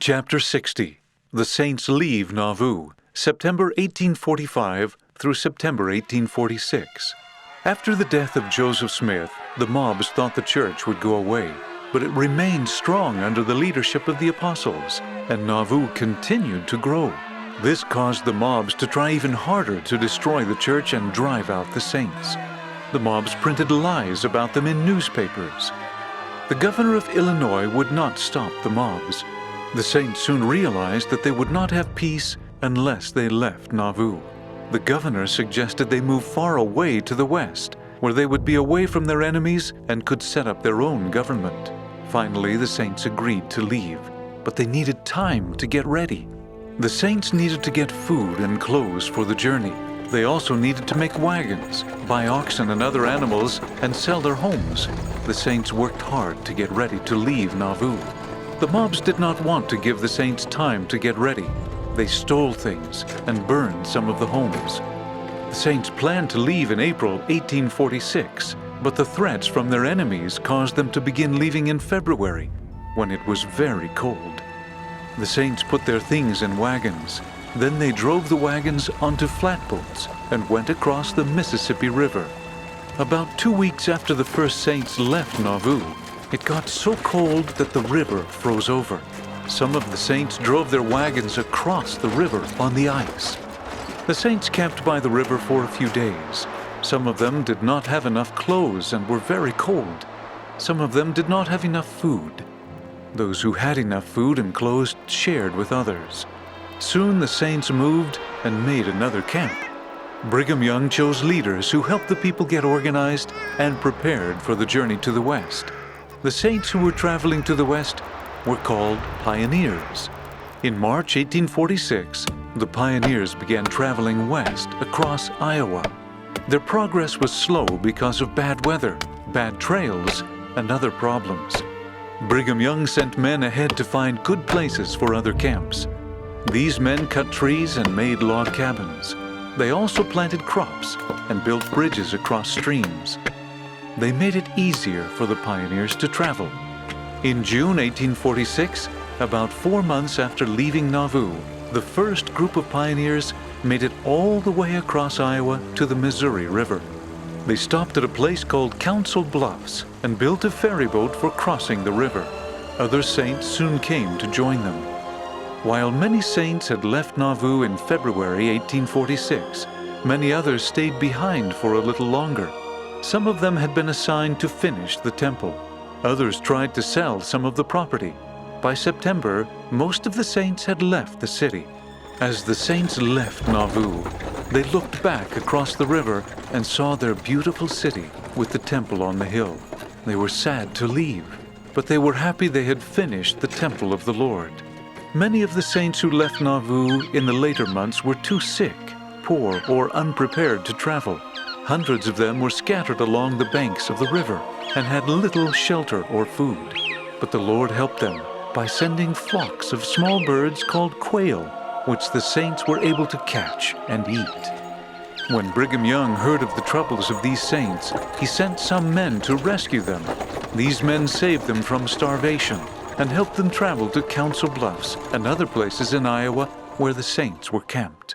Chapter 60. The Saints leave Nauvoo, September 1845 through September 1846. After the death of Joseph Smith, the mobs thought the church would go away, but it remained strong under the leadership of the apostles, and Nauvoo continued to grow. This caused the mobs to try even harder to destroy the church and drive out the saints. The mobs printed lies about them in newspapers. The governor of Illinois would not stop the mobs. The saints soon realized that they would not have peace unless they left Nauvoo. The governor suggested they move far away to the west, where they would be away from their enemies and could set up their own government. Finally, the saints agreed to leave, but they needed time to get ready. The saints needed to get food and clothes for the journey. They also needed to make wagons, buy oxen and other animals, and sell their homes. The saints worked hard to get ready to leave Nauvoo. The mobs did not want to give the saints time to get ready. They stole things and burned some of the homes. The saints planned to leave in April 1846, but the threats from their enemies caused them to begin leaving in February, when it was very cold. The saints put their things in wagons. Then they drove the wagons onto flatboats and went across the Mississippi River. About 2 weeks after the first saints left Nauvoo, it got so cold that the river froze over. Some of the saints drove their wagons across the river on the ice. The saints camped by the river for a few days. Some of them did not have enough clothes and were very cold. Some of them did not have enough food. Those who had enough food and clothes shared with others. Soon the saints moved and made another camp. Brigham Young chose leaders who helped the people get organized and prepared for the journey to the west. The saints who were traveling to the west were called pioneers. In March 1846, the pioneers began traveling west across Iowa. Their progress was slow because of bad weather, bad trails, and other problems. Brigham Young sent men ahead to find good places for other camps. These men cut trees and made log cabins. They also planted crops and built bridges across streams. They made it easier for the pioneers to travel. In June 1846, about 4 months after leaving Nauvoo, the first group of pioneers made it all the way across Iowa to the Missouri River. They stopped at a place called Council Bluffs and built a ferry boat for crossing the river. Other saints soon came to join them. While many saints had left Nauvoo in February 1846, many others stayed behind for a little longer. Some of them had been assigned to finish the temple. Others tried to sell some of the property. By September, most of the saints had left the city. As the saints left Nauvoo, they looked back across the river and saw their beautiful city with the temple on the hill. They were sad to leave, but they were happy they had finished the temple of the Lord. Many of the saints who left Nauvoo in the later months were too sick, poor, or unprepared to travel. Hundreds of them were scattered along the banks of the river and had little shelter or food. But the Lord helped them by sending flocks of small birds called quail, which the saints were able to catch and eat. When Brigham Young heard of the troubles of these saints, he sent some men to rescue them. These men saved them from starvation and helped them travel to Council Bluffs and other places in Iowa where the saints were camped.